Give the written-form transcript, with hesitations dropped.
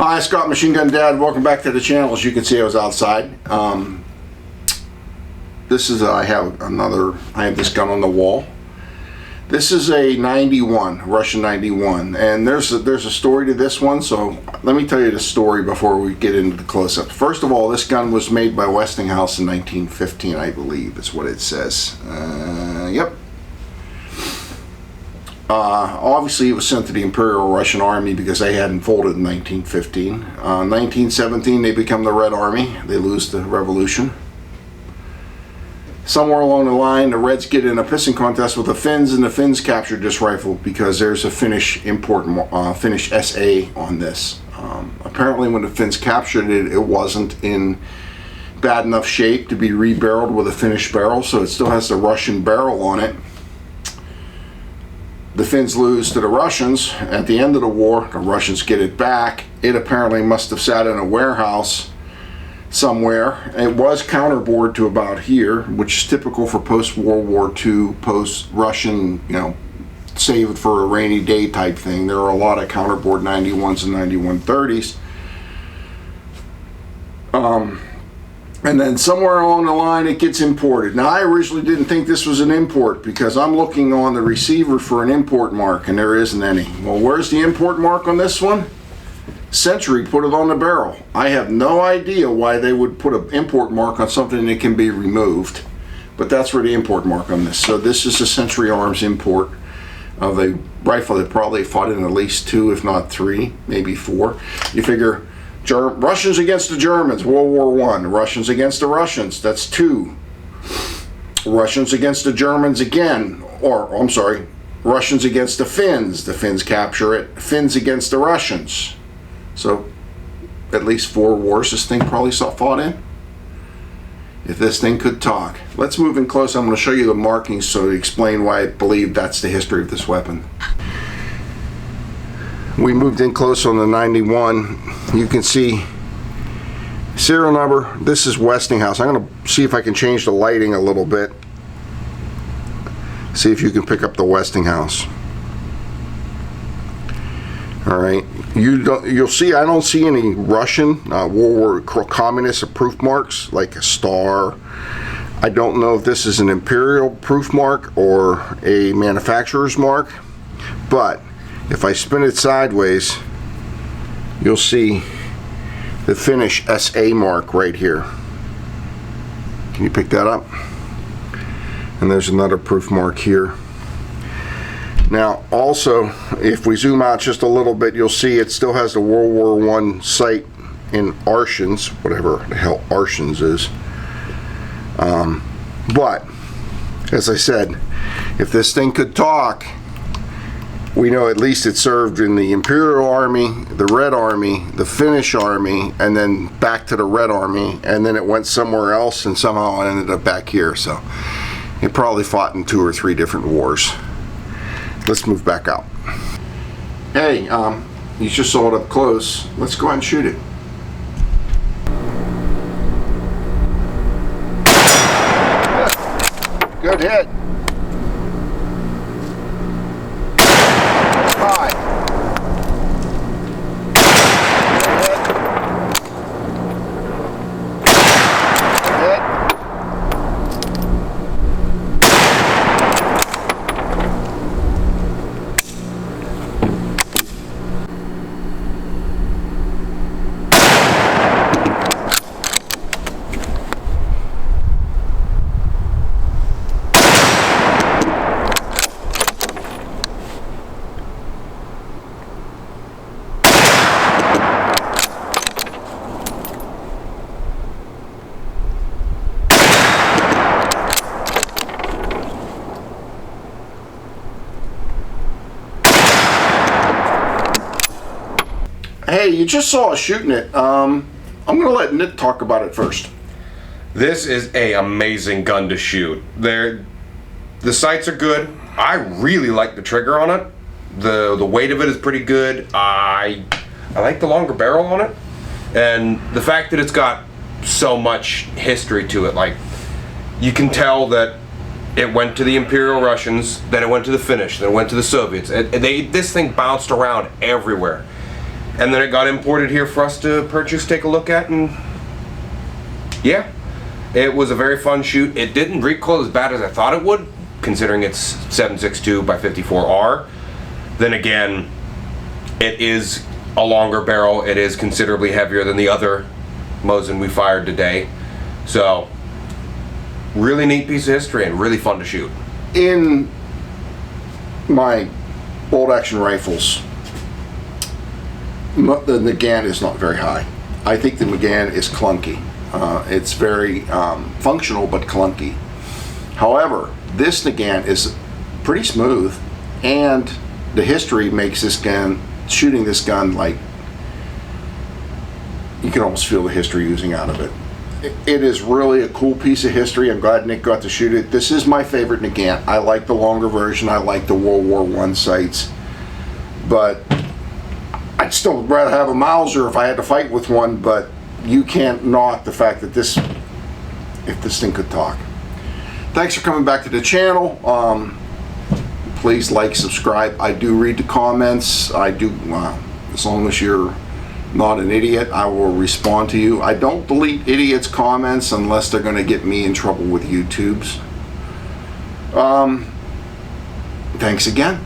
Hi, Scott Machine Gun Dad. Welcome back to the channel. As you can see, I was outside. This is I have this gun on the wall. This is a 91, Russian 91, and there's a story to this one. So let me tell you the story before we get into the close-up. First of all, this gun was made by Westinghouse in 1915, I believe. Is what it says. Yep. Obviously, it was sent to the Imperial Russian Army because they hadn't folded in 1915. 1917, they become the Red Army. They lose the revolution. Somewhere along the line, the Reds get in a pissing contest with the Finns, and the Finns captured this rifle because there's a Finnish import, Finnish SA on this. Apparently, when the Finns captured it, it wasn't in bad enough shape to be rebarreled with a Finnish barrel, so it still has the Russian barrel on it. The Finns lose to the Russians. At the end of the war, the Russians get it back. It apparently must have sat in a warehouse somewhere. It was counterboard to about here, which is typical for post-World War II, post-Russian, save it for a rainy day type thing. There are a lot of counterboard 91s and 9130s. And then somewhere along the line it gets imported. Now I originally didn't think this was an import because I'm looking on the receiver for an import mark and there isn't any. Well, where's the import mark on this one? Century put it on the barrel. I have no idea why they would put an import mark on something that can be removed, but that's where the import mark on this. So this is a Century Arms import of a rifle that probably fought in at least 2, if not 3, maybe 4. You figure Russians against the Germans, World War I. Russians against the Russians, that's 2. Russians against the Germans again, or I'm sorry, Russians against the Finns capture it, Finns against the Russians. So at least 4 wars this thing probably fought in. If this thing could talk. Let's move in close. I'm going to show you the markings so to explain why I believe that's the history of this weapon. We moved in close on the 91. You can see serial number. This is Westinghouse. I'm going to see if I can change the lighting a little bit. See if you can pick up the Westinghouse. All right. You'll see. I don't see any Russian World War communist proof marks like a star. I don't know if this is an imperial proof mark or a manufacturer's mark, but if I spin it sideways, you'll see the Finnish SA mark right here. Can you pick that up? And there's another proof mark here. Now, also, if we zoom out just a little bit, you'll see it still has the World War I site in Arshins, whatever the hell Arshins is. But, as I said, if this thing could talk, we know at least it served in the Imperial Army, the Red Army, the Finnish Army, and then back to the Red Army, and then it went somewhere else and somehow it ended up back here. So it probably fought in 2 or 3 different wars. Let's move back out. Hey, you just saw it up close. Let's go ahead and shoot it. Good hit. Hey, you just saw us shooting it. I'm going to let Nick talk about it first. This is a amazing gun to shoot. The sights are good. I really like the trigger on it. The weight of it is pretty good. I like the longer barrel on it, and the fact that it's got so much history to it. Like, you can tell that it went to the Imperial Russians, then it went to the Finnish, then it went to the Soviets. This thing bounced around everywhere. and then it got imported here for us to purchase, take a look at, and yeah, it was a very fun shoot. It didn't recoil as bad as I thought it would, considering it's 7.62 by 54R. Then again, it is a longer barrel. It is considerably heavier than the other Mosin we fired today. So, really neat piece of history and really fun to shoot. In my bolt action rifles, the Nagant is not very high. I think the Nagant is clunky. It's very functional but clunky. However, this Nagant is pretty smooth, and the history makes this gun, shooting this gun, like you can almost feel the history oozing out of it. It is really a cool piece of history. I'm glad Nick got to shoot it. This is my favorite Nagant. I like the longer version. I like the World War I sights, but I'd still rather have a Mauser if I had to fight with one. But you can't knock the fact that this, if this thing could talk. Thanks for coming back to the channel. Please like, subscribe. I do read the comments. I do, as long as you're not an idiot, I will respond to you. I don't delete idiots' comments unless they're going to get me in trouble with YouTube's. Thanks again.